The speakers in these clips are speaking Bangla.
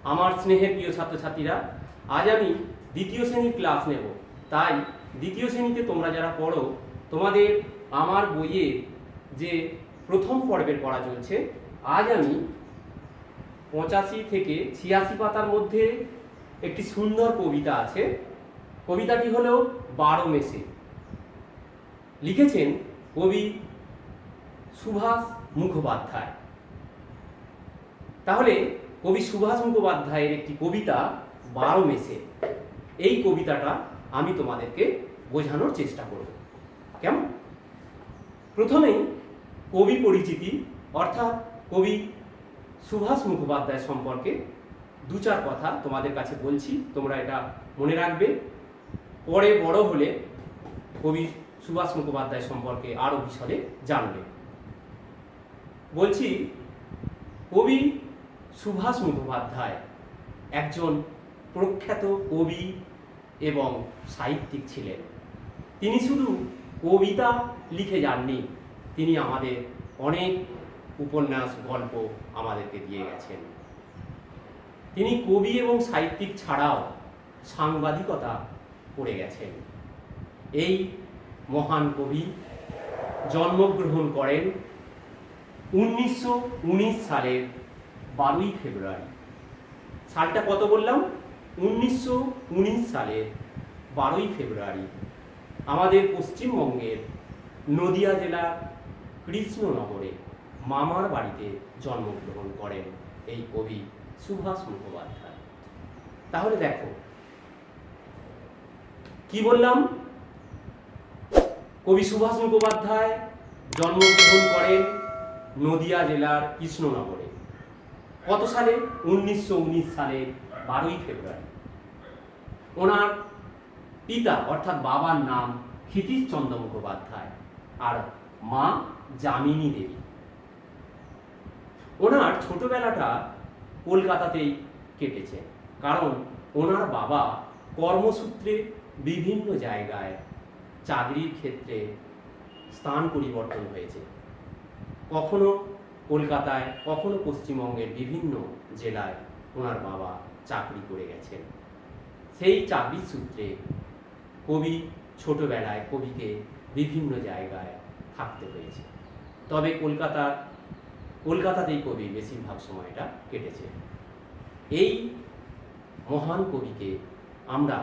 আমার স্নেহের প্রিয় ছাত্রছাত্রীরা, আজ আমি দ্বিতীয় শ্রেণীর ক্লাস নেব। তাই দ্বিতীয় শ্রেণীতে তোমরা যারা পড়ো, তোমাদের আমার বইয়ে যে প্রথম পর্বের পড়া চলছে, আজ আমি 85 থেকে 86 পাতার মধ্যে একটি সুন্দর কবিতা আছে। কবিতাটি হলো 12 মেসে। লিখেছেন কবি সুভাষ মুখোপাধ্যায়। তাহলে কবি সুভাষ মুখোপাধ্যায়ের একটি কবিতা 12 মেসে, এই কবিতাটা আমি তোমাদেরকে বোঝানোর চেষ্টা করব। কেমন? প্রথমেই কবি পরিচিতি, অর্থাৎ কবি সুভাষ মুখোপাধ্যায় সম্পর্কে দু চার কথা তোমাদের কাছে বলছি, তোমরা এটা মনে রাখবে। পরে বড় হলে কবি সুভাষ মুখোপাধ্যায় সম্পর্কে আরো বিশদে জানবে। বলছি, কবি সুভাষ মুখোপাধ্যায় একজন প্রখ্যাত কবি এবং সাহিত্যিক ছিলেন। তিনি শুধু কবিতা লিখে যাননি, তিনি আমাদের অনেক উপন্যাস, গল্প আমাদেরকে দিয়ে গেছেন। তিনি কবি এবং সাহিত্যিক ছাড়াও সাংবাদিকতা করে গেছেন। এই মহান কবি জন্মগ্রহণ করেন 1919 সালের 12ই ফেব্রুয়ারি। সালটা কত বললাম? 1919 সালের 12ই ফেব্রুয়ারি আমাদের পশ্চিমবঙ্গের নদিয়া জেলার কৃষ্ণনগরে মামার বাড়িতে জন্মগ্রহণ করেন এই কবি সুভাষ মুখোপাধ্যায়। তাহলে দেখো কি বললাম, কবি সুভাষ মুখোপাধ্যায় জন্মগ্রহণ করেন নদিয়া জেলার কৃষ্ণনগরে। কত সালে? 1919 সালের 12ই ফেব্রুয়ারি। ওনার পিতা অর্থাৎ বাবার নাম ক্ষিতীশচন্দ্র মুখোপাধ্যায় আর মা যামিনী দেবী। ওনার ছোটবেলাটা কলকাতাতেই কেটেছে, কারণ ওনার বাবা কর্মসূত্রে বিভিন্ন জায়গায় চাকরির ক্ষেত্রে স্থান পরিবর্তন হয়েছে। কখনো কলকাতায়, কখনো পশ্চিমবঙ্গের বিভিন্ন জেলায় ওনার বাবা চাকরি করে গেছেন। সেই চাকরির সূত্রে কবি ছোটবেলায় কবিকে বিভিন্ন জায়গায় থাকতে হয়েছে। তবে কলকাতাতেই কবি বেশিরভাগ সময়টা কেটেছে। এই মহান কবিকে আমরা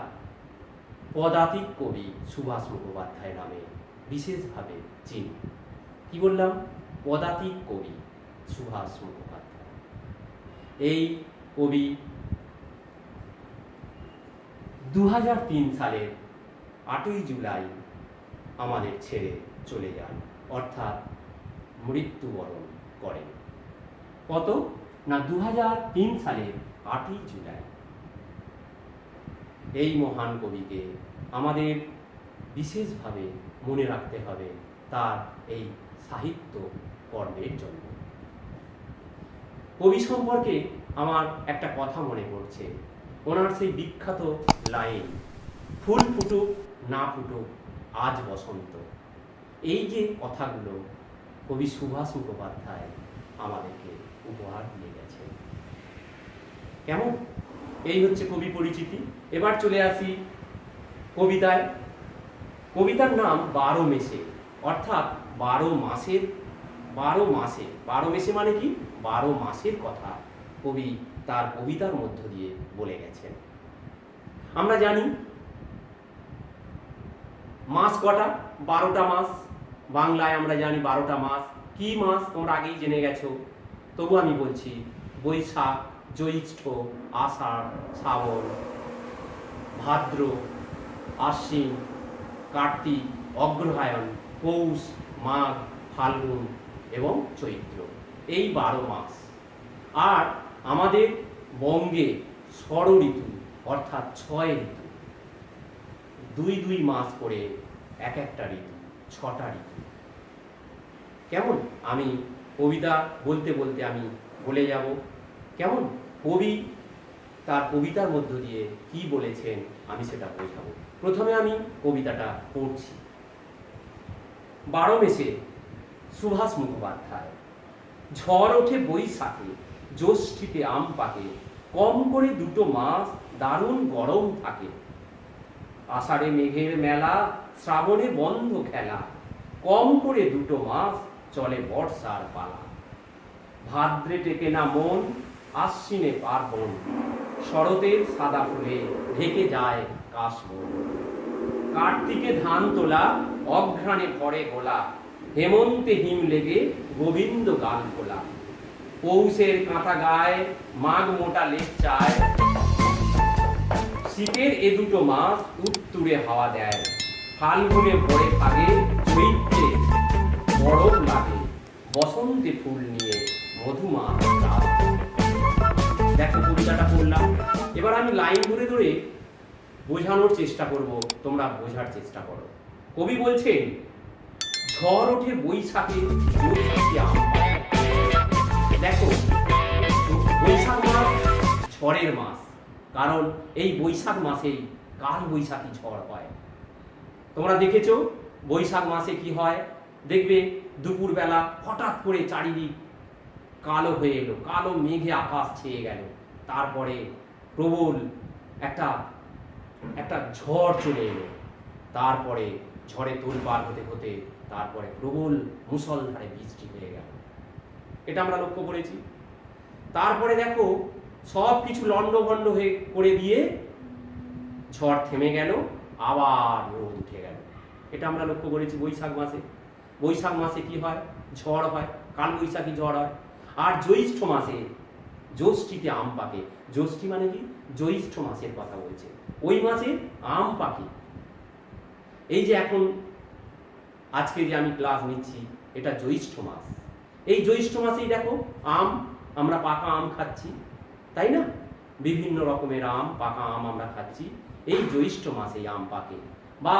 পদাতিক কবি সুভাষ মুখোপাধ্যায় নামে বিশেষভাবে চিনি। কি বললাম? পদাতিক কবি সুভাষ মুখোপাধ্যায়। এই কবি 2003 সালের 8ই জুলাই আমাদের ছেড়ে চলে যান, অর্থাৎ মৃত্যুবরণ করেন। কত না 2003 সালের 8ই জুলাই। এই মহান কবিকে আমাদের বিশেষভাবে মনে রাখতে হবে তার এই সাহিত্য কর্মের জন্য। কবি সম্পর্কে আমার একটা কথা মনে পড়ছে, ওনার সেই বিখ্যাত লাইন, ফুল ফুটুক না ফুটুক আজ বসন্ত। এই যে কথাগুলো কবি সুভাষ মুখোপাধ্যায় আমাদেরকে উপহার দিয়ে গেছেন। কেমন? এই হচ্ছে কবি পরিচিতি। এবার চলে আসি কবিতায়। কবিতার নাম 12 মেসে, অর্থাৎ 12 মেসে মানে কি? 12 মাসের কথা কবি তার কবিতার মধ্য দিয়ে বলে গেছেন। আমরা জানি মাস কটা? 12টা মাস। বাংলায় আমরা জানি 12টা মাস। কি মাস তোমরা আগেই জেনে গেছো, তবু আমি বলছি, বৈশাখ, জ্যৈষ্ঠ, আষাঢ়, শ্রাবণ, ভাদ্র, আশ্বিন, কার্তিক, অগ্রহায়ণ, পৌষ, মাঘ, ফাল্গুন এবং চৈত্র। এই 12 মাস। আর আমাদের বঙ্গে ষড় ঋতু অর্থাৎ 6 ঋতু, 2 মাস করে এক একটা ঋতু, 6টা ঋতু। কেমন? আমি কবিতা বলতে বলতে আমি বলে যাব। কেমন? কবি তার কবিতার মধ্য দিয়ে কি বলেছেন আমি সেটা বোঝাবো। প্রথমে আমি কবিতাটা পড়ছি। 12 মেসে সুভাষ মুখোপাধ্যায়। ঝড় ওঠে বৈশাখে, জ্যৈষ্ঠীতে আম পাকে, কম করে দুটো মাস দারুণ গরম থাকে। আষাঢ়ে মেঘের মেলা, শ্রাবণে বন্ধ খেলা, কম করে দুটো মাস চলে বর্ষার পালা। ভাদ্রে টেকে না মন, আশ্বিনে পার্বণ, শরতের সাদা ফুলে ঢেকে যায় কাশবন। কার্তিকে ধান তোলা, অঘ্রাণে পড়ে গোলা, হেমন্তে হিম লেগে গোবিন্দ গাল খোলা। পৌষের কাঁথা গায়ে, মাঘ মোটা লেপ চায়, শীতের এ দুটো মাস উত্তুরে হাওয়া দেয়। ফাল্গুনে ভরে ভাগে, চৈত্রে বরফ লাগে, বসন্তে ফুল নিয়ে মধুমাস রাত। দেখো কবিতাটা পড়লাম, এবার আমি লাইন ধরে ধরে বোঝানোর চেষ্টা করব, তোমরা বোঝার চেষ্টা করো। কবি বলছেন, ঝড় ওঠে বৈশাখে, দেখো বৈশাখ মাস ঝড়ের মাস, কারণ এই বৈশাখ মাসেই কাল বৈশাখী ঝড় হয়। তোমরা দেখেছো বৈশাখ মাসে কি হয়, দেখবে দুপুরবেলা হঠাৎ করে চারিদিক কালো হয়ে এলো, কালো মেঘে আকাশ ছেয়ে গেল, তারপরে প্রবল একটা ঝড় চলে এলো, তারপরে ঝড়ে তোলপাড় হতে হতে তারপরে প্রবল মুষলধারে বৃষ্টি হয়ে গেল। এটা আমরা লক্ষ্য করেছি। তারপরে দেখো সব কিছু লন্ডভন্ড হয়ে করে দিয়ে ঝড় থেমে গেল, আবার রোদ উঠে গেল। এটা আমরা লক্ষ্য করেছি বৈশাখ মাসে। বৈশাখ মাসে কি হয়, ঝড় হয়, কাল বৈশাখী ঝড় হয়। আর জ্যৈষ্ঠ মাসে, জ্যৈষ্ঠীতে আম পাকে। জ্যৈষ্ঠী মানে কি, জ্যৈষ্ঠ মাসের কথা বলছে, ওই মাসে আম পাকে। এই যে এখন আজকে যে আমি ক্লাস নিচ্ছি, এটা জ্যৈষ্ঠ মাস। এই জ্যৈষ্ঠ মাসেই দেখো আম, আমরা পাকা আম খাচ্ছি, তাই না? বিভিন্ন রকমের আম, পাকা আম আমরা খাচ্ছি। এই জ্যৈষ্ঠ মাসেই আম পাকে। বা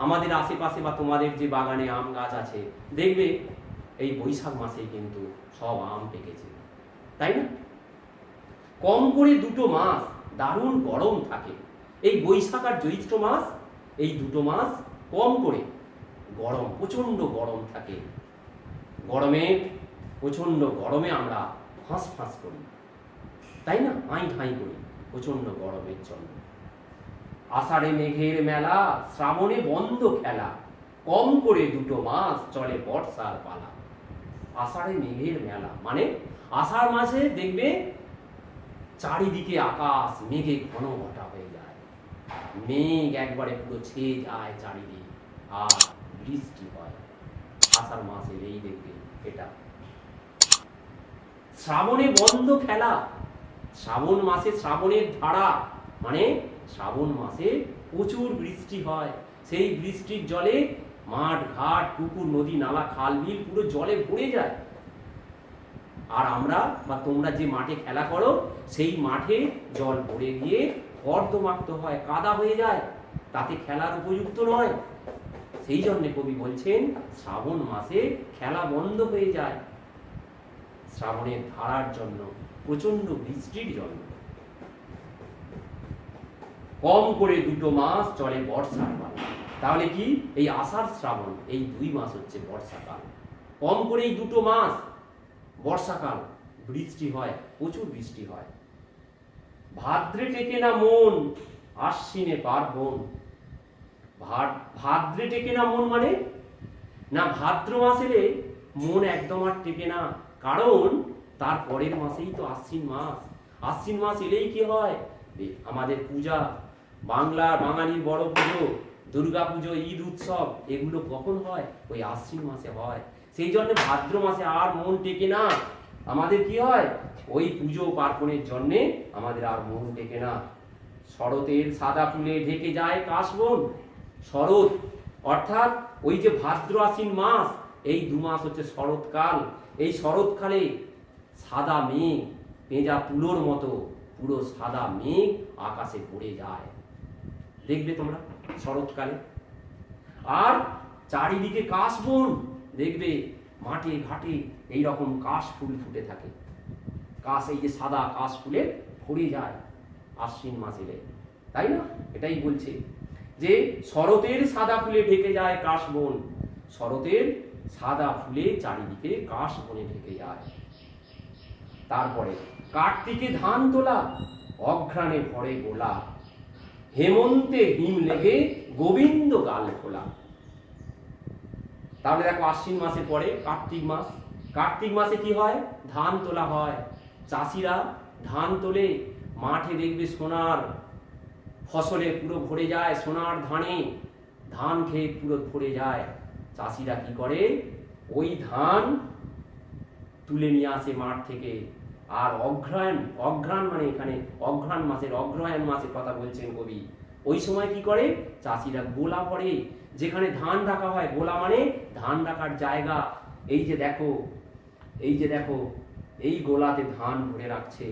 আমাদের আশেপাশে বা তোমাদের যে বাগানে আম গাছ আছে, দেখবে এই বৈশাখ মাসেই কিন্তু সব আম পেকেছে, তাই না? কম করে দুটো মাস দারুণ গরম থাকে। এই বৈশাখ আর জ্যৈষ্ঠ মাস, এই দুটো মাস কম করে গরম, প্রচন্ড গরম থাকে। প্রচন্ড গরমে আমরা ফাঁস করি, তাই না? আই ঠাই করি প্রচন্ড গরমের জন্য। আষাঢ়ে মেঘের মেলা, শ্রাবণে বন্ধ খেলা, কম করে দুটো মাস চলে বর্ষার পালা। আষাঢ়ে মেঘের মেলা মানে আষাঢ় মাসে দেখবে চারিদিকে আকাশ মেঘে ঘন ঘটা হয়ে যায়, মেঘ একবারে পুরো ছেয়ে যায় চারিদিক, আর বৃষ্টি হয় আষাঢ় মাসে, এই দেখবে এটা। শ্রাবণে বন্ধ খেলা, শ্রাবণ মাসে শ্রাবণের ধারা মানে শ্রাবণ মাসে প্রচুর বৃষ্টি হয়। সেই বৃষ্টির জলে মাঠ ঘাট পুকুর নদী নালা খাল বিল পুরো জলে ভরে যায়। আর আমরা বা তোমরা যে মাঠে খেলা করো, সেই মাঠে জল ভরে গিয়ে কর্দমাক্ত হয়, কাদা হয়ে যায়, তাতে খেলার উপযুক্ত নয়। সেই জন্য কবি বলছেন শ্রাবণ মাসে খেলা বন্ধ হয়ে যায়, শ্রাবণের ধারার জন্য, প্রচন্ড বৃষ্টির জন্য। কম করে দুটো মাস চলে বর্ষার কাল। তাহলে কি, এই আষাঢ় শ্রাবণ এই দুই মাস হচ্ছে বর্ষাকাল। কম করে এই দুটো মাস বর্ষাকাল, বৃষ্টি হয়, প্রচুর বৃষ্টি হয়। ভাদ্রে টেকে না মন, আশ্বিনে পার্বণ। ভাদ্রে টেকে না মন মানে না, ভাদ্র মাস এলে মন একদম আর টেকে না, কারণ তার পরের মাসেই তো আশ্বিন মাস। আশ্বিন মাস এলেই কি হয়, আমাদের পূজা, বাঙালির বড় পুজো, দুর্গা পুজো, ঈদ উৎসব, এগুলো কখন হয়, ওই আশ্বিন মাসে হয়। সেই জন্য ভাদ্র মাসে আর মন টেকে না, আমাদের কি হয়, ওই পুজো পার্বণের জন্যে আমাদের আর মন টেকে না। শরতের সাদা ফুলে ঢেকে যায় কাশবন। শরৎ অর্থাৎ ওই যে ভাদ্র আশ্বিন মাস, এই দু মাস হচ্ছে শরৎকাল। এই শরৎকালে সাদা মেঘ, পেঁজা তুলোর মতো পুরো সাদা মেঘ আকাশে পড়ে যায়, দেখবে তোমরা শরৎকালে। আর চারিদিকে কাশবন, দেখবে মাঠে ঘাটে এইরকম কাশ ফুল ফুটে থাকে। কাশ, এই যে সাদা কাশ ফুলে ভরে যায় আশ্বিন মাস এলে, তাই না? এটাই বলছে যে শরতের সাদা ফুলে ঢেকে যায় কাশবন। শরতের সাদা ফুলে চারিদিকে কাশবনে ঢেকে যায়। তারপরে কার্তিকে ধান তোলা, অঘ্রাণে ভরে গোলা, হেমন্তে হিম লেগে গোবিন্দ গাল খোলা। তাহলে দেখো আশ্বিন মাসের পরে কার্তিক মাস। কার্তিক মাসে কি হয়? ধান তোলা হয়। চাষিরা ধান তোলে, মাঠে দেখবে সোনার ফসলে পুরো ভরে যায়, সোনার ধানে ধান খেয়ে পুরো ভরে যায়। চাষিরা কি করে? ওই ধান তুলে নিয়ে আসে মাঠ থেকে। আর অঘ্রাণ, অঘ্রাণ মানে এখানে অঘ্রাণ মাসের, অগ্রহায়ণ মাসের কথা বলছেন কবি। ওই সময় কি করে? চাষিরা গোলা ভরে, যেখানে ধান রাখা হয়। গোলা মানে ধান রাখার জায়গা। এই যে দেখো, এই যে দেখো, এই গোলাতে ধান ভরে রাখছে।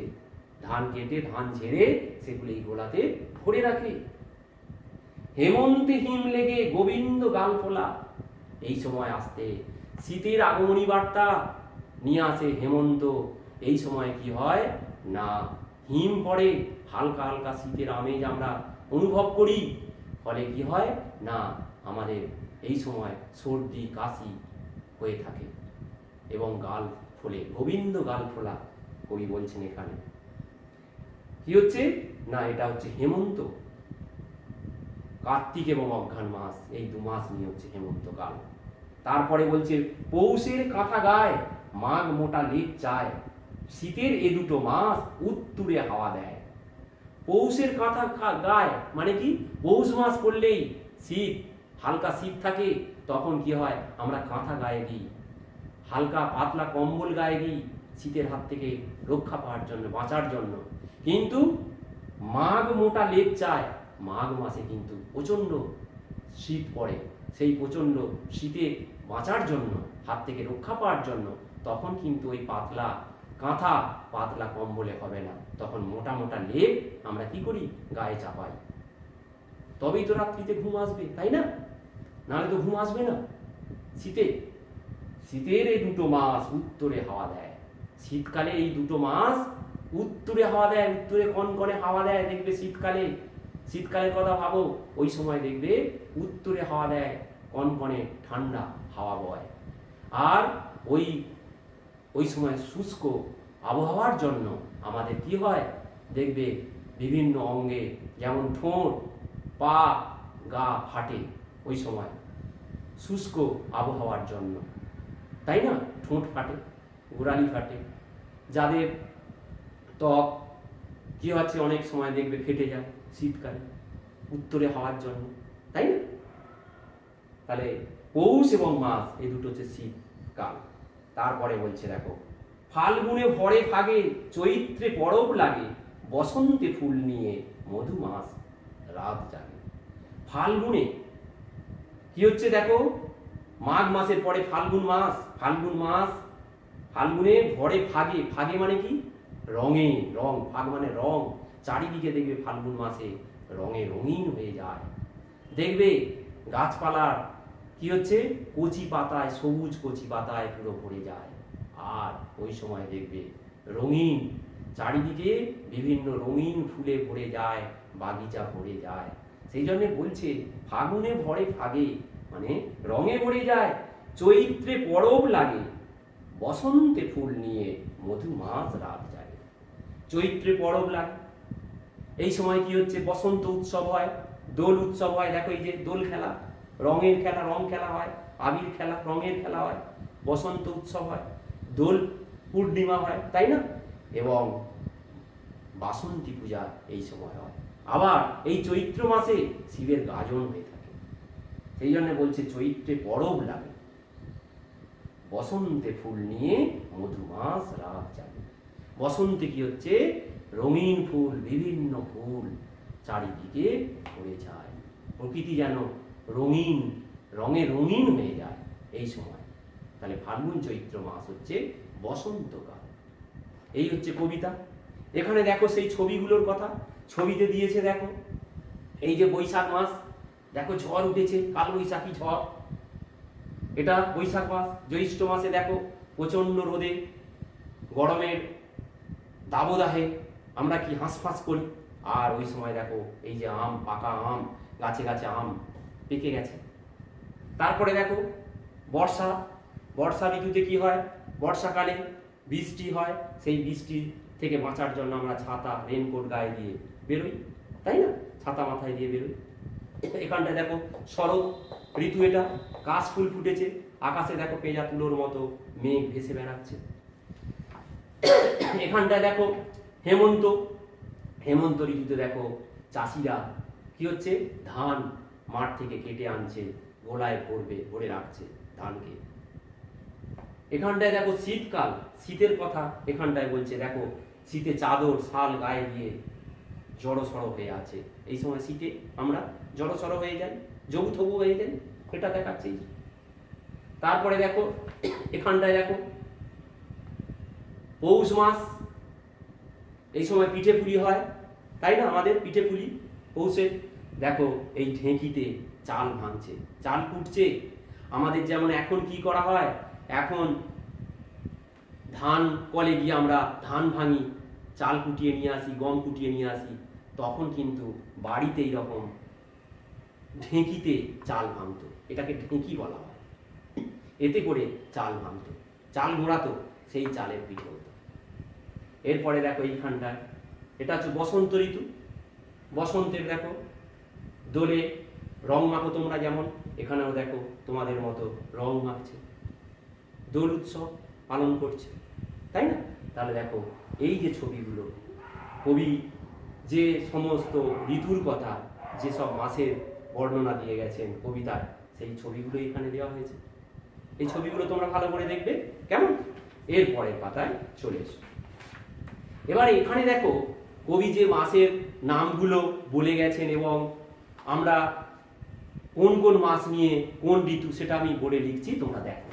ধান কেটে ধান ঝেড়ে সেগুলো এই গোলাতে ভরে রাখে। হেমন্তে হিম লেগে গোবিন্দ গাল ফোলা। এই সময় আসতে শীতের আগমনী বার্তা নিয়ে আসে হেমন্ত। এই সময় কি হয় না, হিম পড়ে, হালকা হালকা শীতের আমেজ আমরা অনুভব করি। ফলে কি হয় না, আমাদের এই সময় সর্দি কাশি হয়ে থাকে এবং গাল ফোলে, গোবিন্দ গাল ফোলা কবি বলছেন এখানে। কি হচ্ছে না, এটা হচ্ছে হেমন্ত। কার্তিক এবং অঘ্রাণ মাস, এই 2 মাস নিয়ে হচ্ছে হেমন্তকাল। তারপরে বলছে পৌষের কাঁথা গায়ে, মাঘ মোটা লেপ চায়, শীতের এ দুটো মাস উত্তুরে হাওয়া দেয়। পৌষের কাঁথা গায়ে মানে কি? পৌষ মাস পড়লেই শীত, হালকা শীত থাকে, তখন কি হয়? আমরা কাঁথা গায়ে দিই, হালকা পাতলা কম্বল গায়ে দিই, শীতের হাত থেকে রক্ষা পাওয়ার জন্য, বাঁচার জন্য। কিন্তু মাঘ মোটা লেপ চায়, মাঘ মাসে কিন্তু প্রচণ্ড শীত পড়ে। সেই প্রচণ্ড শীতে বাঁচার জন্য, হাত থেকে রক্ষা পাওয়ার জন্য, তখন কিন্তু ওই পাতলা কাঁথা, পাতলা কম্বলে হবে না, তখন মোটা মোটা লেপ আমরা কি করি? গায়ে চাপাই। তবেই তো রাত্রিতে ঘুম আসবে, তাই না? নাহলে তো ঘুম আসবে না। শীতের এই 2 মাস উত্তরে হাওয়া দেয়। শীতকালে এই 2 মাস উত্তরে হাওয়া দেয়, উত্তরে কনকনে হাওয়া দেয়। দেখবে শীতকালে, শীতকালের কথা ভাবো, ওই সময় দেখবে উত্তরে হাওয়া দেয়, কনকনে ঠান্ডা হাওয়া বয়। আর ওই সময় শুষ্ক আবহাওয়ার জন্য আমাদের কি হয়? দেখবে বিভিন্ন অঙ্গে, যেমন ঠোঁট, পা, গা ফাটে ওই সময় শুষ্ক আবহাওয়ার জন্য, তাই না? ঠোঁট ফাটে, গোড়ালি ফাটে। যাদের ত্বক কি হচ্ছে, অনেক সময় দেখবে ফেটে যায় শীতকালে, উত্তরে হাওয়ার জন্য, তাই না? তাহলে পৌষ এবং মাস এই দুটো হচ্ছে শীতকাল। তারপরে বলছে দেখো, ফাল্গুনে ভরে ফাগে, চৈত্রে পরব লাগে, বসন্তে ফুল নিয়ে মধু মাস রাত জাগে। ফাল্গুনে কি হচ্ছে দেখো, মাঘ মাসের পরে ফাল্গুন মাস। ফাল্গুনে ভরে ফাগে, ফাগে মানে কি? রঙে, রং, ফাগ মানে রং। চারিদিকে দেখবে ফাল্গুন মাসে রঙে রঙিন হয়ে যায়। দেখবে গাছপালার কি হচ্ছে, কচি পাতায়, সবুজ কচি পাতায় পুরো ভরে যায়। আর ওই সময় দেখবে রঙিন, চারিদিকে বিভিন্ন রঙিন ফুলে ভরে যায়, বাগিচা ভরে যায়। সেই জন্য বলছে ফাগুনে ভরে ফাগে মানে রঙে ভরে যায়, চৈত্রে পরব লাগে, বসন্তে ফুল নিয়ে মধু মাস রাত জাগে। চৈত্রে পরব লাগে, এই সময় কি হচ্ছে? বসন্ত উৎসব হয়, দোল উৎসব হয়। দেখো এই যে দোল খেলা, রঙের খেলা, রং খেলা হয়, আবির খেলা, রঙের খেলা হয়, বসন্ত উৎসব হয়, দোল পূর্ণিমা হয়, তাই না? এবং বাসন্তী পূজা এই সময় হয়। আবার এই চৈত্র মাসে শিবের গাজন হয়ে থাকে। সেই জন্য বলছে চৈত্রে পরব লাগে, বসন্তে ফুল নিয়ে মধু মাস রাত জাগে। বসন্তে কি হচ্ছে? রঙিন ফুল, বিভিন্ন ফুল চারিদিকে ভরে যায়, প্রকৃতি যেন রঙিন, রঙে রঙিন হয়ে যায় এই সময়। তাহলে ফাল্গুন চৈত্র মাস হচ্ছে বসন্তকাল। এই হচ্ছে কবিতা। এখানে দেখো সেই ছবিগুলোর কথা ছবিতে দিয়েছে। দেখো এই যে বৈশাখ মাস, দেখো ঝড় উঠেছে, কালবৈশাখী ঝড়, এটা বৈশাখ মাস। জ্যৈষ্ঠ মাসে দেখো প্রচন্ড রোদে, গরমের দাবদাহে আমরা কি হাঁসফাঁস করি। আর ওই সময় দেখো এই যে আম, পাকা আম, গাছে গাছে আম পেকে গেছে। তারপরে দেখো বর্ষা ঋতুতে কি হয়? বর্ষাকালে বৃষ্টি হয়, সেই বৃষ্টি থেকে বাঁচার জন্য আমরা ছাতা রেনকোট গায়ে দিয়ে বেরোই, তাই না? ছাতা মাথায় দিয়ে বেরোই। এখানটায় দেখো শরৎ ঋতু, এটা কাশ ফুল ফুটেছে, আকাশে দেখো পেঁজা তুলোর মতো মেঘ ভেসে বেড়াচ্ছে। এখানটায় দেখো হেমন্ত, হেমন্ত ঋতুতে দেখো চাষিরা কি হচ্ছে, ধান মাঠ থেকে কেটে আনছে, গোলায় ভরে রাখছে ধানকে। এখানটায় দেখো শীতকাল, শীতের কথা এখানটায় বলছে, দেখো শীতে চাদর শাল গায়ে দিয়ে জড়সড় হয়ে আছে। এই সময় শীতে আমরা জড়সড় হয়ে যাই, জবুথবু হয়ে যাই, এটা দেখাচ্ছে। তারপরে দেখো এখানটায় দেখো পৌষ মাস, এই সময় পিঠে পুলি হয়, তাই না? আমাদের পিঠে পুলি পৌষে দেখো এই ঢেঁকিতে চাল ভাঙছে, চাল কুটছে। আমাদের যেমন এখন কি করা হয়, এখন ধান কলে গিয়ে আমরা ধান ভাঙি, চাল কুটিয়ে নিয়ে আসি, গম কুটিয়ে নিয়ে আসি। তখন কিন্তু বাড়িতে এইরকম ঢেঁকিতে চাল ভাঙতো, এটাকে ঢেঁকি বলা হয়। এতে করে চাল ভাঙতো, চাল ঘোরাতো, সেই চালের পিঠে হতো। এরপরে দেখো এইখানটায় এটা হচ্ছে বসন্ত ঋতু। বসন্তের দেখো দোলে রং মাখো তোমরা, যেমন এখানেও দেখো তোমাদের মতো রং মাখছে, দোল উৎসব পালন করছে, তাই না? তাহলে দেখো এই যে ছবিগুলো, কবি যে সমস্ত ঋতুর কথা, যেসব মাসের বর্ণনা দিয়ে গেছেন কবিতায়, সেই ছবিগুলো এখানে দেওয়া হয়েছে। এই ছবিগুলো তোমরা ভালো করে দেখবে, কেমন? এরপরের পাতায় চলে এসো। এবার এখানে দেখো কবি যে মাসের নামগুলো বলে গেছেন এবং আমরা কোন কোন মাস নিয়ে কোন ঋতু সেটা আমি বলে লিখছি, তোমরা দেখো।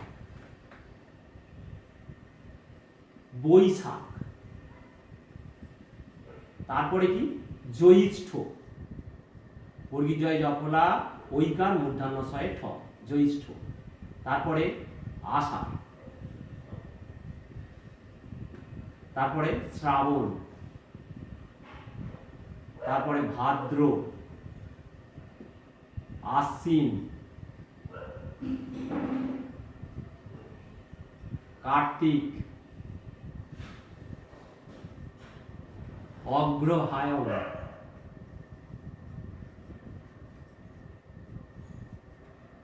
বৈশাখ, তারপরে কি জ্যৈষ্ঠ, বর্গীয় জয় জফলা ঐকার মূর্ধন্য শয়ে ঠ, জ্যৈষ্ঠ। তারপরে আষাঢ়, তারপরে শ্রাবণ, তারপরে ভাদ্র, আশ্বিন, কার্তিক, অগ্রহায়ণ,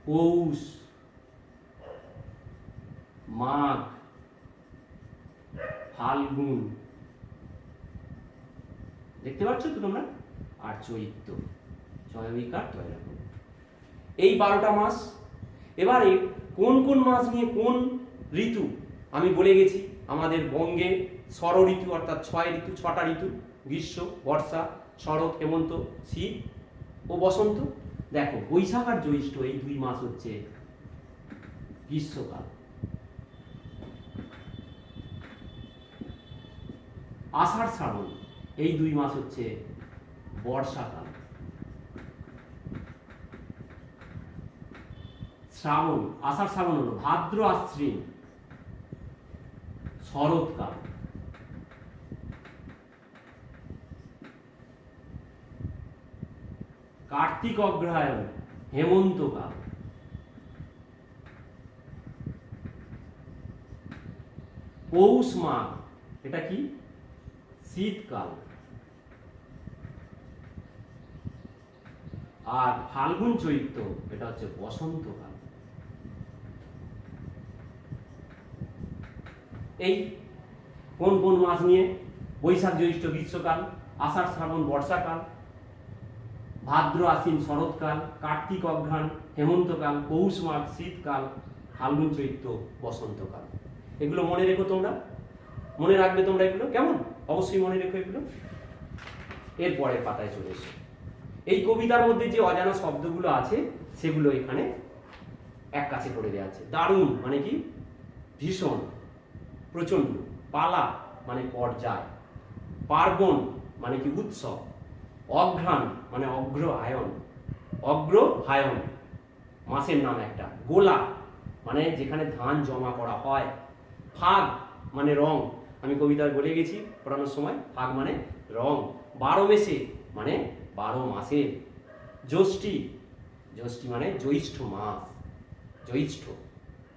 পৌষ, মাঘ, ফাল্গুন, দেখতে পাচ্ছ তো তোমরা, আর চৈত্র, জয়বিকার তৈরি। এই 12টা মাস। এবারে কোন কোন মাস নিয়ে কোন ঋতু আমি বলে গেছি। আমাদের বঙ্গে ষড় ঋতু অর্থাৎ 6 ঋতু, 6টা ঋতু, গ্রীষ্ম, বর্ষা, শরৎ, হেমন্ত, শীত ও বসন্ত। দেখো বৈশাখ আর জ্যৈষ্ঠ এই 2 মাস হচ্ছে গ্রীষ্মকাল। আষাঢ় শ্রাবণ এই 2 মাস হচ্ছে বর্ষাকাল। শ্রাবণ, আষাঢ় শ্রাবণ হলো ভাদ্র আশ্বিন শরৎকাল। কার্তিক অগ্রহায়ণ হেমন্তকাল। পৌষ মাঘ এটা কি শীতকাল। আর ফাল্গুন চৈত্র এটা হচ্ছে বসন্তকাল। এই কোন কোন মাস নিয়ে, বৈশাখ জ্যৈষ্ঠ গ্রীষ্মকাল, আষাঢ় শ্রাবণ বর্ষাকাল, ভাদ্র আশ্বিন শরৎকাল, কার্তিক অঘ্রাণ হেমন্তকাল, পৌষ মাঘ শীতকাল, ফাল্গুন চৈত্র বসন্তকাল। এগুলো মনে রেখো তোমরা, মনে রাখবে তোমরা এগুলো, কেমন? অবশ্যই মনে রেখো এগুলো। এর পরের পাতায় চলে এসো। এই কবিতার মধ্যে যে অজানা শব্দগুলো আছে সেগুলো এখানে এক কাছে করে দেওয়া আছে। দারুণ মানে কি ভীষণ, প্রচন্ড, পালা মানে পর্যায়, পার্বণ মানে কি উৎসব, অঘ্রাণ মানে অগ্রহায়ণ, অগ্রহায়ণ মাসের নাম একটা, গোলা মানে যেখানে ধান জমা করা হয়, ফাগ মানে রং, আমি কবিতায় বলে গেছি পড়ানোর সময়, ফাগ মানে রং, 12 মেশে মানে 12 মাসে, জ্যৈষ্ঠী, জ্যৈষ্ঠী মানে জ্যৈষ্ঠ মাস, জ্যৈষ্ঠ,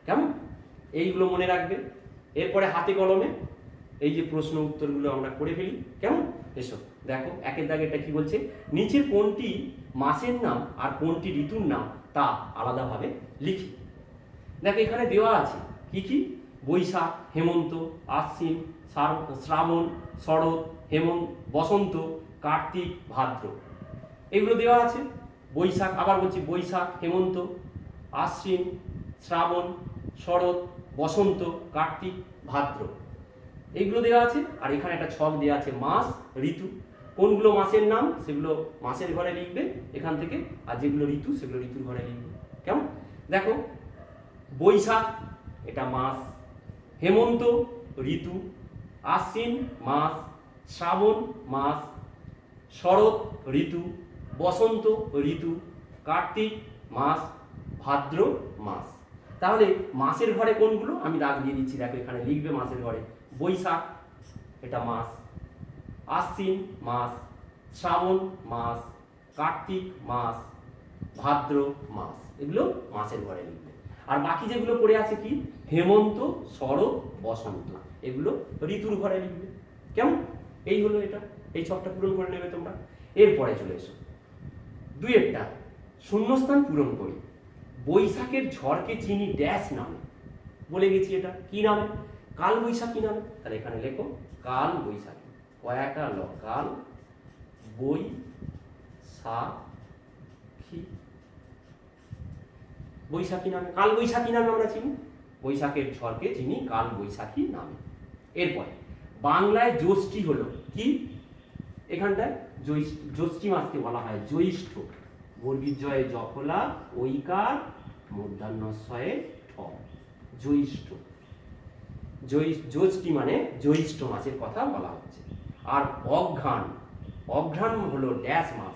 কেমন? এইগুলো মনে রাখবে। এরপরে হাতে কলমে এই যে প্রশ্ন উত্তরগুলো আমরা করে ফেলি, কেমন? এসো দেখো, একের দাগেরটা কি বলছে, নিচের কোনটি মাসের নাম আর কোনটি ঋতুর নাম তা আলাদাভাবে লিখি। দেখো এখানে দেওয়া আছে কি কি, বৈশাখ, হেমন্ত, আশ্বিন, শ্রাবণ, শরৎ, বসন্ত, কার্তিক, ভাদ্র, এগুলো দেওয়া আছে। বৈশাখ, আবার বলছি বৈশাখ, হেমন্ত, আশ্বিন, শ্রাবণ, শরৎ, বসন্ত, কার্তিক, ভাদ্র, এইগুলো দেওয়া আছে। আর এখানে একটা ছক দেওয়া আছে মাস, ঋতু, কোনগুলো মাসের নাম সেগুলো মাসের ঘরে লিখবে এখান থেকে, আর যেগুলো ঋতু সেগুলো ঋতুর ঘরে লিখবে, কেমন? দেখো বৈশাখ এটা মাস, হেমন্ত ঋতু, আশ্বিন মাস, শ্রাবণ মাস, শরৎ ঋতু, বসন্ত ঋতু, কার্তিক মাস, ভাদ্র মাস। তাহলে মাসের ঘরে কোনগুলো আমি দাগ দিয়ে দিচ্ছি, দেখো এখানে লিখবে মাসের ঘরে, বৈশাখ এটা মাস, আশ্বিন মাস, শ্রাবণ মাস, কার্তিক মাস, ভাদ্র মাস, এগুলো মাসের ঘরে লিখবে। আর বাকি যেগুলো পড়ে আছে কি, হেমন্ত, শরৎ, বসন্ত, এগুলো ঋতুর ঘরে লিখবে, কেমন? এই হলো এটা, এই ছকটা পূরণ করে নেবে তোমরা। এরপরে চলে এসো দুইয়েরটা, শূন্যস্থান পূরণ করি। বৈশাখের ঝড়কে চিনি ড্যাশ নামে, বলে গেছি এটা কি নামে, কাল বৈশাখী নামে। তাহলে এখানে লেখো কাল বৈশাখী, কয়েকটা ল, কাল বৈশাখী, বৈশাখী নামে, কাল বৈশাখী নামে আমরা চিনি, বৈশাখের ঝড়কে চিনি কাল বৈশাখী নামে। এরপরে বাংলায় জ্যৈষ্ঠী হলো কি, এখানটায় জ্যৈষ্ঠী মাসকে বলা হয় জ্যৈষ্ঠ, বর্গীর জয়ে জফলা, ঐকার, মূর্ধন্যস্বয়ে ঠ, জ্যৈষ্ঠ। জ্যৈষ্ঠী মানে জ্যৈষ্ঠ মাসের কথা বলা হচ্ছে। আর অঘ্রাণ, অঘ্রাণ হলো ড্যাশ মাস,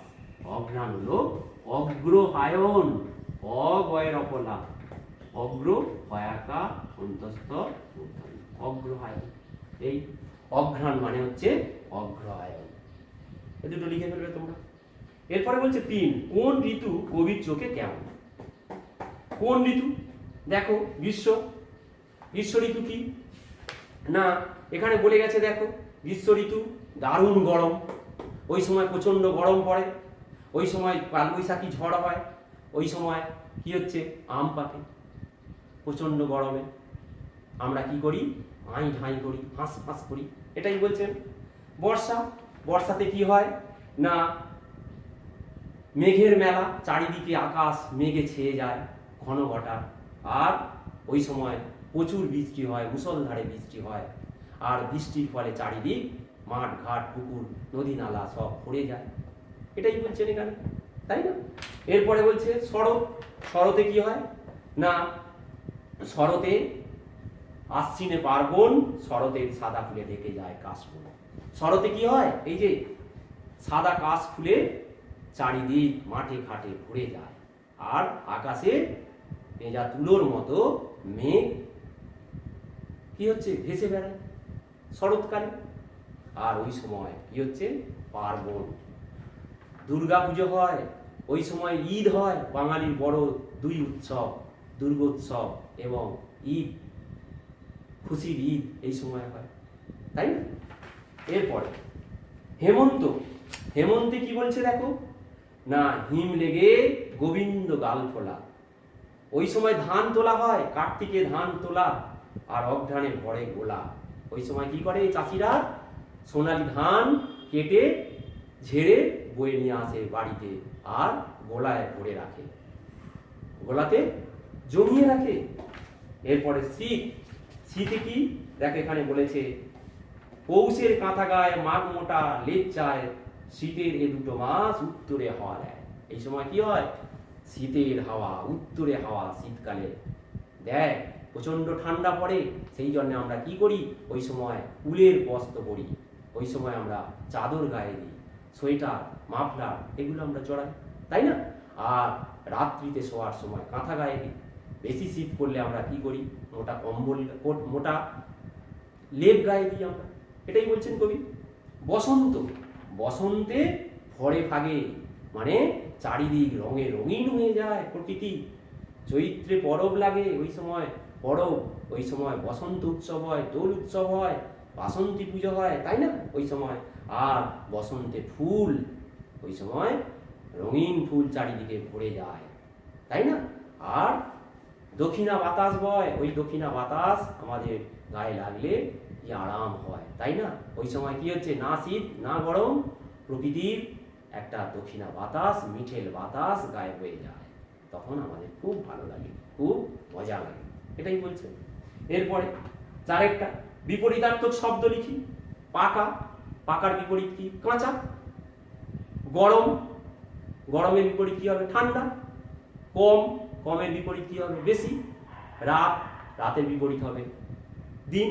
অঘ্রাণ হলো অগ্রহায়ণ, অগয়ের অপলা, অগ্র হয়াকা অন্তস্থ অগ্রহায়ণ, এই অঘ্রাণ মানে হচ্ছে অগ্রহায়ণ। এই দুটো লিখে ফেলবে তোমরা। এরপরে বলছে 3, কোন ঋতু কবির চোখে কেমন? কোন ঋতু? দেখো গ্রীষ্ম, গ্রীষ্ম ঋতু কি না, এখানে বলে গেছে দেখো, গ্রীষ্ম ঋতু দারুণ গরম, ওই সময় প্রচন্ড গরম পড়ে, ওই সময় কালবৈশাখী ঝড় হয়, ওই সময় কি হচ্ছে, আম পাকে, প্রচন্ড গরমে আমরা কি করি, আই ঢাই করি, হাঁস ফাঁস করি, এটাই বলছেন। বর্ষা, বর্ষাতে কি হয় না, মেঘের মেলা, চারিদিকে আকাশ মেঘে ছেয়ে যায়, ঘন ঘটা, আর ওই সময় প্রচুর বৃষ্টি হয়, মুষলধারে বৃষ্টি হয়, আর বৃষ্টির ফলে চারিদিক মাঠ ঘাট পুকুর নদী নালা সব ভরে যায়, এটাই বলছেন এখানে, তাই না? এরপরে বলছে শরৎ, শরতে কি হয় না, শরতে আশ্বিনে পার্বণ, শরতের সাদা ফুলে ঢেকে যায় কাশবন। শরতে কি হয়, এই যে সাদা কাশ ফুলে চারিদিক মাঠে ঘাটে ভরে যায়, আর আকাশে ভেজা তুলোর মতো মেঘ কি হচ্ছে, ভেসে বেড়ায় শরৎকালে। আর ওই সময় কি হচ্ছে, পার্বণ, দুর্গা পুজো হয়, ওই সময় ঈদ হয়, বাঙালির বড় দুই উৎসব, দুর্গোৎসব এবং ঈদ, খুশির ঈদ এই সময় হয়, তাই না? এরপরে হেমন্ত, হেমন্তে কি বলছে দেখো না, হিম লেগে গোবিন্দ গাল ফোলা, ওই সময় ধান তোলা হয়, কার্তিকে ধান তোলা, আর অঘ্রাণে ভরে গোলা, ওই সময় কি করে চাষিরা, সোনালী ধান কেটে ঝেড়ে বয়ে নিয়ে আসে বাড়িতে, আর গোলায় ভরে রাখে, গোলাতে জমিয়ে রাখে। এরপরে শীত, শীতে কি দেখো এখানে বলেছে, পৌষের কাঁথা গায়ে মাঘ মোটা লেজ চায়, শীতের এ দুটো মাস উত্তরে হাওয়া দেয়। এই সময় কি হয়, শীতের হাওয়া, উত্তরে হাওয়া শীতকালে দেয়, প্রচন্ড ঠান্ডা পড়ে, সেই জন্য আমরা কি করি, ওই সময় উলের বস্ত্র পরি, ওই সময় আমরা চাদর গায়ে দিই, সোয়েটার, মাফলার এগুলো আমরা চড়াই, তাই না? আর রাত্রিতে শোয়ার সময় কাঁথা গায়ে দিই। বেশি শীত পড়লে আমরা কি করি, মোটা কম্বল, মোটা লেপ গায়ে দিই আমরা, এটাই বলছেন কবি। বসন্ত, বসন্তে ভরে ফাগে, মানে চারিদিক রঙে রঙিন হয়ে যায় প্রকৃতি, চৈত্রে পরব লাগে, ওই সময় পরব, ওই সময় বসন্ত উৎসব হয়, দোল উৎসব হয়, বাসন্তী পুজো হয়, তাই না ওই সময়। আর বসন্তে ফুল, ওই সময় রঙিন ফুল চারিদিকে ভরে যায়, তাই না। আর দক্ষিণা বাতাস বয়, ওই দক্ষিণা বাতাস আমাদের গায়ে লাগলে কি আরাম হয়, তাই না। ওই সময় কি হচ্ছে, না শীত না গরম, প্রকৃতির একটা দক্ষিণা বাতাস, মিঠেল বাতাস গায়ে বয়ে যায়, তখন আমাদের খুব ভালো লাগে, খুব মজা লাগে, এটাই বলছে। এরপরে চারেকটা বিপরীতার্থক শব্দ লিখি। পাকা, পাকার বিপরীত কি, কাঁচা। গরম, গরমের বিপরীত কি হবে, ঠান্ডা। কম, কমের বিপরীত কি হবে, বেশি। রাত, রাতের বিপরীত হবে দিন।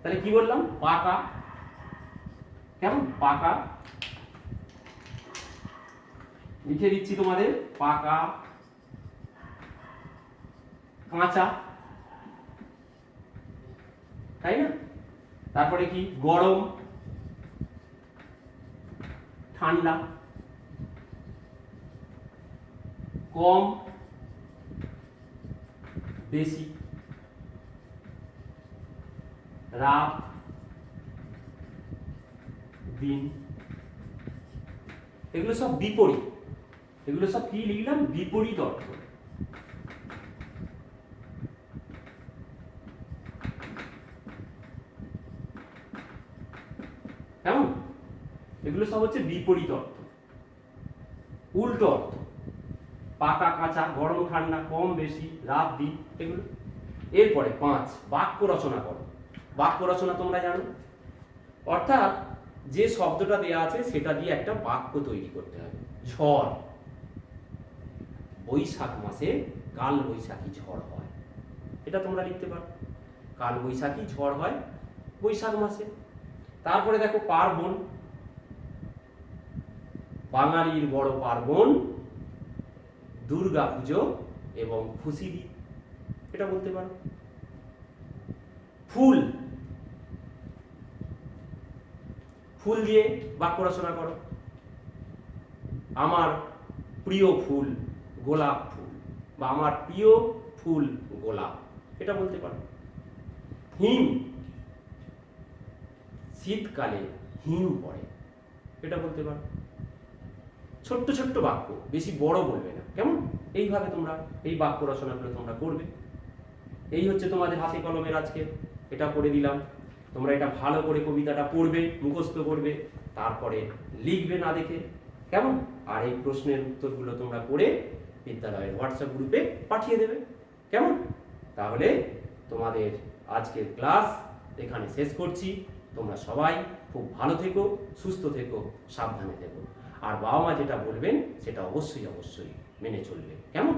তাহলে কি বললাম, পাকা, কেমন, পাকা লিখে দিচ্ছি তোমাদের, পাকা, কাঁচা, তাই না। তারপরে কি, গরম, ঠান্ডা, কম, বেশি, রাত, দিন। এগুলো সব বিপরীত, এগুলো সব কি লিখলাম, বিপরীত অর্থ। কেমন, এগুলো সব হচ্ছে বিপরীত অর্থ, উল্টো অর্থ। পাকা, কাঁচা, গরম, ঠান্ডা, কম, বেশি, রাত, দিন, এগুলো। এরপরে 5, বাক্য রচনা করো। বাক্য রচনা তোমরা জানো, অর্থাৎ যে শব্দটা দেয়া আছে সেটা দিয়ে একটা বাক্য তৈরি করতে হবে। ঝড়, বৈশাখ মাসে কাল বৈশাখী ঝড় হয়, এটা তোমরা লিখতে পারো। কাল বৈশাখী ঝড় হয় বৈশাখ মাসে। তারপরে দেখো পার্বণ, বাঙালির বড় পার্বণ দুর্গা পুজো এবং খুশির, এটা বলতে পারো। ফুল, ফুল দিয়ে বাক্য রচনা করো। আমার প্রিয় ফুল গোলাপ ফুল, বা আমার প্রিয় ফুল গোলাপ, এটা বলতে পারো। হিম, শীতকালে হিম পড়ে, এটা বলতে পারো। ছোট্ট ছোট্ট বাক্য, বেশি বড় বলবে না, কেমন। এইভাবে তোমরা এই বাক্য রচনাগুলো তোমরা করবে। এই হচ্ছে তোমাদের হাতে কলমের আজকে, এটা করে দিলাম। তোমরা এটা ভালো করে কবিতাটা পড়বে, মুখস্থ করবে, তারপরে লিখবে না দেখে, কেমন। আর এই প্রশ্নের উত্তরগুলো তোমরা করে বিদ্যালয়ের হোয়াটসঅ্যাপ গ্রুপে পাঠিয়ে দেবে, কেমন। তাহলে তোমাদের আজকের ক্লাস এখানে শেষ করছি। তোমরা সবাই খুব ভালো থেকো, সুস্থ থেকো, সাবধানে থেকো। আর বাবা মা যেটা বলবেন সেটা অবশ্যই অবশ্যই মেনে চলবে, কেমন।